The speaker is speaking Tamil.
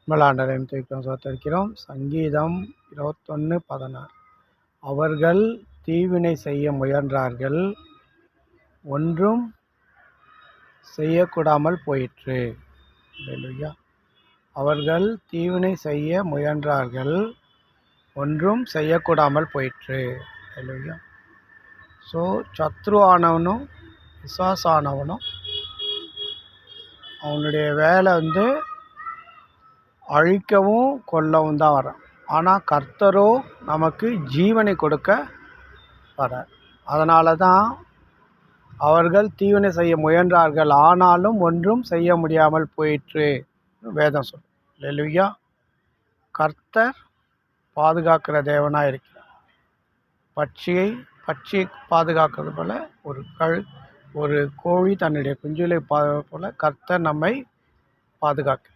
மேலாண்டரையும் தூக்கம் சோத்தரிக்கிறோம். சங்கீதம் 21:16. அவர்கள் தீவினை செய்ய முயன்றார்கள், ஒன்றும் செய்யக்கூடாமல் போயிற்று. அல்லேலூயா. அவர்கள் தீவினை செய்ய முயன்றார்கள், ஒன்றும் செய்யக்கூடாமல் போயிற்று. அல்லேலூயா. ஸோ சத்ரு ஆனவனும் பிசாசானவனும் அவனுடைய வேலை அழிக்கவும் கொல்லவும் தான் வரான். ஆனால் கர்த்தரோ நமக்கு ஜீவனை கொடுக்க வரார். அதனால தான் அவர்கள் தீவினை செய்ய முயன்றார்கள், ஆனாலும் ஒன்றும் செய்ய முடியாமல் போயிற்று வேதம் சொல்லும். அல்லேலூயா. கர்த்தர் பாதுகாக்கிற தேவனாக இருக்கிறார். பட்சியை பாதுகாக்கிறது போல ஒரு கோழி தன்னுடைய குஞ்சுகளை போல கர்த்தர் நம்மை பாதுகாக்கிறார்.